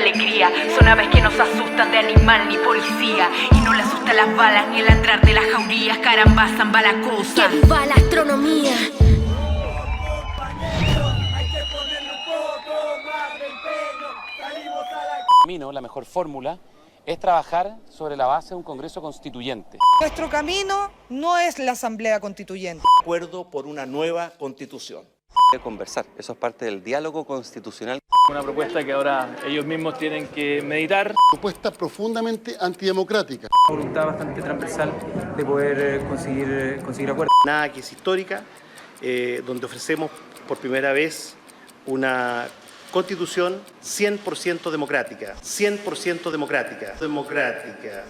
alegría. Son aves que no se asustan de animal ni policía, y no le asustan las balas ni el ladrar de las jaurías. Caramba, zamba la cosa. ¡Que viva la astronomía! La mejor fórmula es trabajar sobre la base de un Congreso Constituyente. Nuestro camino no es la Asamblea Constituyente. Acuerdo por una nueva Constitución. De conversar, eso es parte del diálogo constitucional. Una propuesta que ahora ellos mismos tienen que meditar. Propuesta profundamente antidemocrática. Una voluntad bastante transversal de poder conseguir acuerdos. Nada que es histórica, donde ofrecemos por primera vez una Constitución 100% democrática. 100% democrática. Democrática.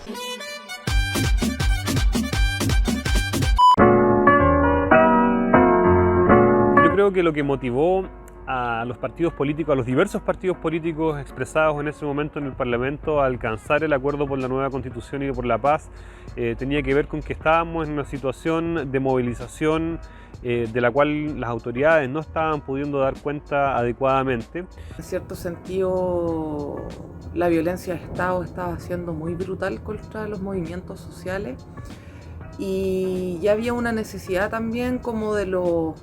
Yo creo que lo que motivó a los partidos políticos, a los diversos partidos políticos expresados en ese momento en el Parlamento a alcanzar el acuerdo por la nueva Constitución y por la paz, tenía que ver con que estábamos en una situación de movilización de la cual las autoridades no estaban pudiendo dar cuenta adecuadamente. En cierto sentido, la violencia de Estado estaba siendo muy brutal contra los movimientos sociales, y ya había una necesidad también como de los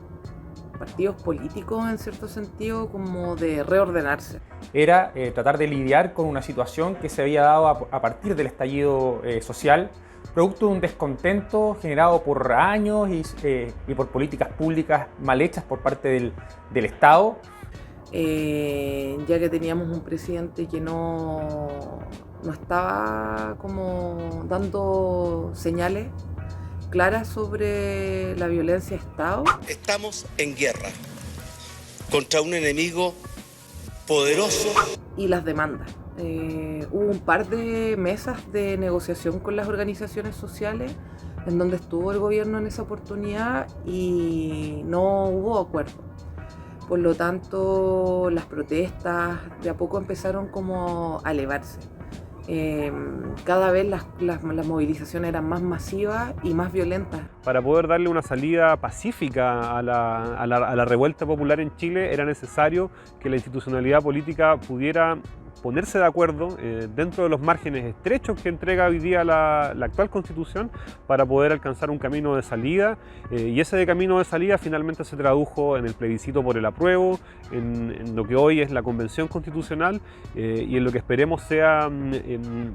partidos políticos, en cierto sentido, como de reordenarse. Era tratar de lidiar con una situación que se había dado a partir del estallido social, producto de un descontento generado por años y por políticas públicas mal hechas por parte del Estado. Ya que teníamos un presidente que no estaba como dando señales claras sobre la violencia de Estado. Estamos en guerra contra un enemigo poderoso. Y las demandas. Hubo un par de mesas de negociación con las organizaciones sociales en donde estuvo el gobierno en esa oportunidad y no hubo acuerdo. Por lo tanto, las protestas de a poco empezaron como a elevarse. Cada vez las movilizaciones eran más masivas y más violentas. Para poder darle una salida pacífica a la revuelta popular en Chile era necesario que la institucionalidad política pudiera ponerse de acuerdo dentro de los márgenes estrechos que entrega hoy día la actual Constitución para poder alcanzar un camino de salida, y ese camino de salida finalmente se tradujo en el plebiscito por el apruebo, en lo que hoy es la Convención Constitucional, y en lo que esperemos sea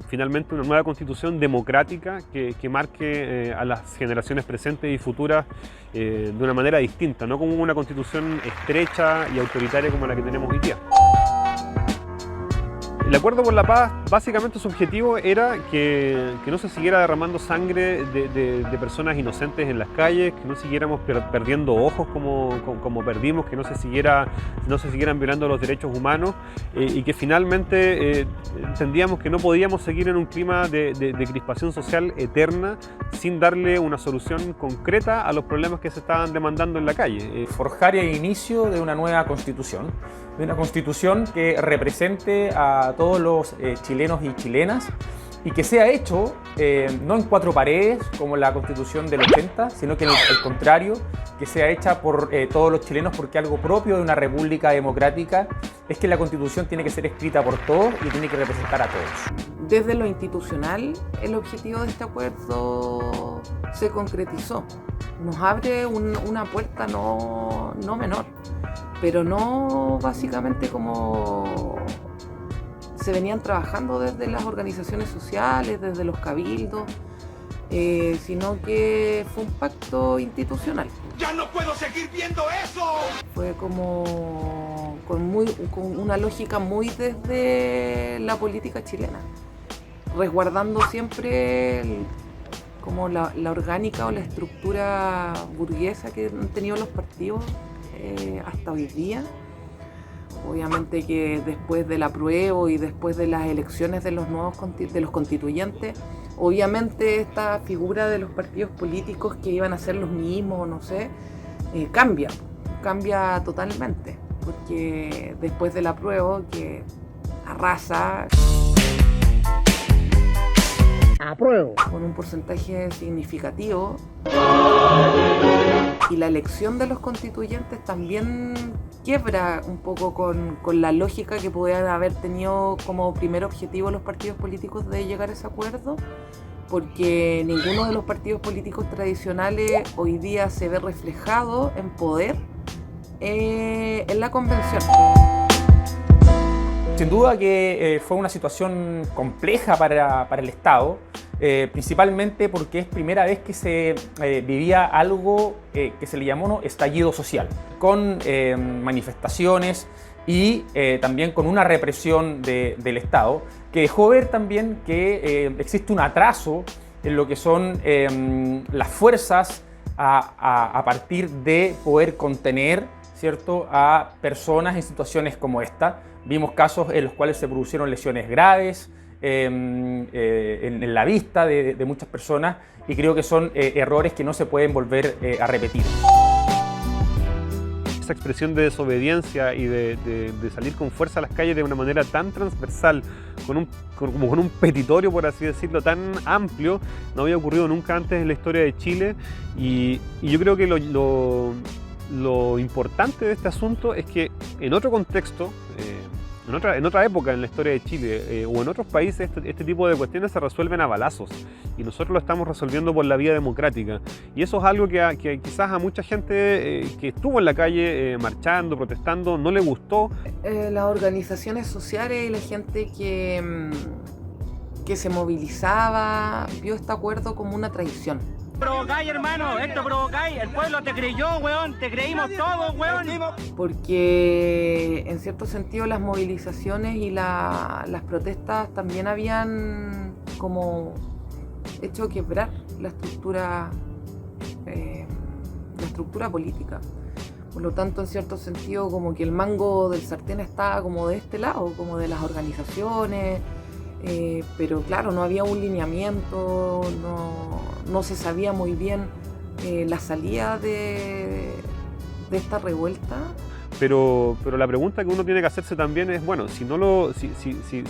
finalmente una nueva Constitución democrática que marque a las generaciones presentes y futuras de una manera distinta, no como una Constitución estrecha y autoritaria como la que tenemos hoy día. El acuerdo por la paz, básicamente su objetivo era que no se siguiera derramando sangre de personas inocentes en las calles, que no siguiéramos perdiendo ojos como perdimos, que no se siguieran violando los derechos humanos, y que finalmente entendíamos que no podíamos seguir en un clima de crispación social eterna sin darle una solución concreta a los problemas que se estaban demandando en la calle. Forjar el inicio de una nueva constitución, que represente a todos los chilenos y chilenas, y que sea hecho no en cuatro paredes como la Constitución del 80, sino que al contrario, que sea hecha por todos los chilenos, porque algo propio de una república democrática es que la Constitución tiene que ser escrita por todos y tiene que representar a todos. Desde lo institucional, el objetivo de este acuerdo se concretizó. Nos abre una puerta no menor, pero no básicamente como se venían trabajando desde las organizaciones sociales, desde los cabildos, sino que fue un pacto institucional. ¡Ya no puedo seguir viendo eso! Fue como con una lógica muy desde la política chilena, resguardando siempre como la orgánica o la estructura burguesa que han tenido los partidos hasta hoy día. Obviamente que después del apruebo y después de las elecciones de los constituyentes, obviamente esta figura de los partidos políticos que iban a ser los mismos, no sé, cambia totalmente, porque después del apruebo que arrasa con un porcentaje significativo. y la elección de los constituyentes también quiebra un poco con la lógica que podían haber tenido como primer objetivo los partidos políticos de llegar a ese acuerdo, porque ninguno de los partidos políticos tradicionales hoy día se ve reflejado en poder en la convención. Sin duda que fue una situación compleja para el Estado, principalmente porque es primera vez que se vivía algo que se le llamó estallido social, con manifestaciones y también con una represión del Estado, que dejó ver también que existe un atraso en lo que son las fuerzas a partir de poder contener, ¿cierto?, a personas en situaciones como esta. Vimos casos en los cuales se produjeron lesiones graves en la vista de muchas personas, y creo que son errores que no se pueden volver a repetir. Esa expresión de desobediencia y de salir con fuerza a las calles de una manera tan transversal, como con un petitorio, por así decirlo, tan amplio, no había ocurrido nunca antes en la historia de Chile, y yo creo que lo importante de este asunto es que en otro contexto, en otra época en la historia de Chile o en otros países, este tipo de cuestiones se resuelven a balazos, y nosotros lo estamos resolviendo por la vía democrática, y eso es algo que quizás a mucha gente que estuvo en la calle marchando, protestando, no le gustó. Las organizaciones sociales y la gente que se movilizaba vio este acuerdo como una traición. Provocáis, hermano, esto provocáis, el pueblo te creyó, weón, te creímos todos, weón. Porque en cierto sentido las movilizaciones y las protestas también habían como hecho quebrar la estructura política. Por lo tanto, en cierto sentido, como que el mango del sartén estaba como de este lado, como de las organizaciones. Pero claro, no había un lineamiento, no se sabía muy bien la salida de esta revuelta. Pero la pregunta que uno tiene que hacerse también es, bueno, si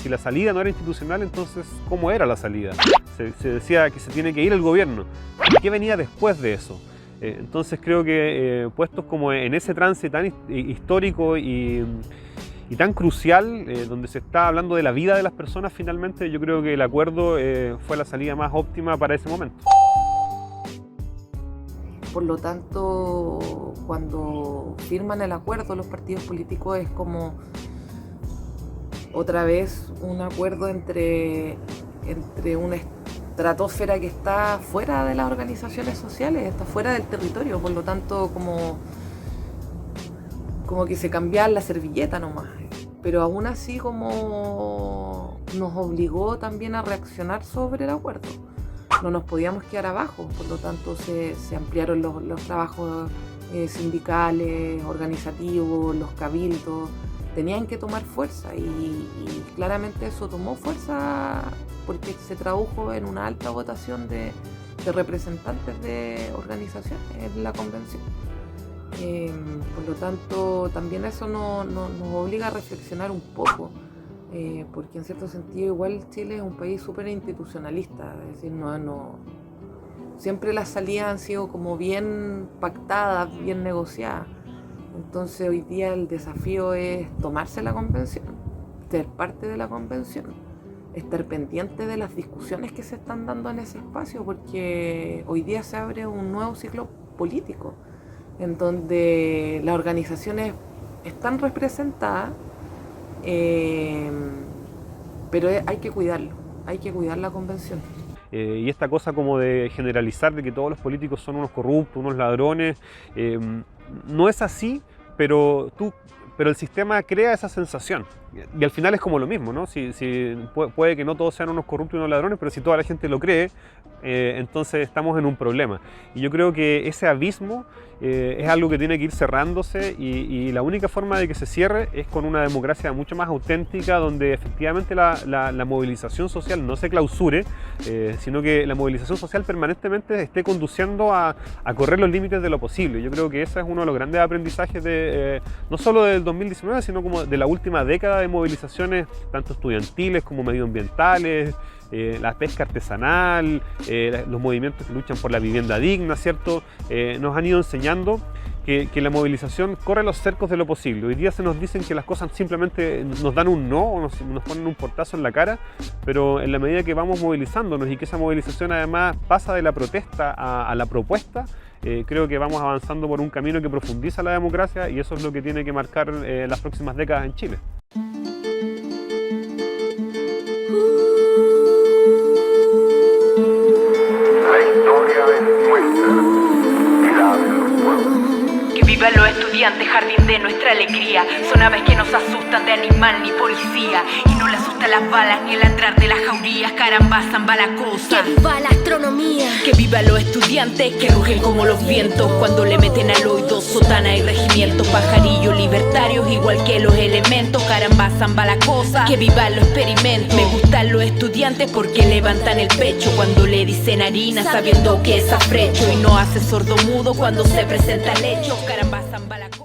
la salida no era institucional, entonces ¿cómo era la salida? Se decía que se tiene que ir el gobierno. ¿Y qué venía después de eso? Entonces creo que puestos como en ese trance tan histórico y tan crucial, donde se está hablando de la vida de las personas, finalmente yo creo que el acuerdo fue la salida más óptima para ese momento. Por lo tanto, cuando firman el acuerdo los partidos políticos es como otra vez un acuerdo entre una estratosfera que está fuera de las organizaciones sociales, está fuera del territorio, por lo tanto como que se cambiaba la servilleta nomás. Pero aún así como nos obligó también a reaccionar sobre el acuerdo. No nos podíamos quedar abajo, por lo tanto se ampliaron los trabajos sindicales, organizativos, los cabildos, tenían que tomar fuerza y claramente eso tomó fuerza porque se tradujo en una alta votación de representantes de organizaciones en la convención. Por lo tanto, también eso nos obliga a reflexionar un poco, porque en cierto sentido igual Chile es un país súper institucionalista, es decir, siempre las salidas han sido como bien pactadas, bien negociadas. Entonces hoy día el desafío es tomarse la convención, ser parte de la convención, estar pendiente de las discusiones que se están dando en ese espacio, porque hoy día se abre un nuevo ciclo político en donde las organizaciones están representadas, pero hay que cuidarlo, hay que cuidar la convención. Y esta cosa como de generalizar de que todos los políticos son unos corruptos, unos ladrones, no es así, pero el sistema crea esa sensación. Y al final es como lo mismo, ¿no? Puede que no todos sean unos corruptos y unos ladrones, pero si toda la gente lo cree, entonces estamos en un problema. Y yo creo que ese abismo es algo que tiene que ir cerrándose, y la única forma de que se cierre es con una democracia mucho más auténtica, donde efectivamente la movilización social no se clausure, sino que la movilización social permanentemente esté conduciendo a correr los límites de lo posible. Yo creo que ese es uno de los grandes aprendizajes no solo del 2019, sino como de la última década de movilizaciones, tanto estudiantiles como medioambientales, la pesca artesanal, los movimientos que luchan por la vivienda digna, ¿cierto? Nos han ido enseñando que la movilización corre los cercos de lo posible. Hoy día se nos dicen que las cosas simplemente nos dan un no o nos ponen un portazo en la cara, pero en la medida que vamos movilizándonos y que esa movilización además pasa de la protesta a la propuesta, creo que vamos avanzando por un camino que profundiza la democracia y eso es lo que tiene que marcar las próximas décadas en Chile. La historia es nuestra y la de los pueblos. Que vivan los estudiantes, jardín de nuestra alegría. Son aves que nos asustan de animal ni policía. Y no le asustan las balas ni el ladrar de las jaurías. Caramba, zamba la cosa. Que viva la astronomía. Que vivan los estudiantes que rugen como los vientos cuando le meten al oído sotana y regimientos. Pajarillos libertarios igual que los elementos. Caramba, zamba la cosa. Que vivan los experimentos. Me gustan los estudiantes porque levantan el pecho cuando le dicen harina, sabiendo que es afrecho. Y no hace sordo mudo cuando se presenta el hecho. Caramba, zamba la cosa.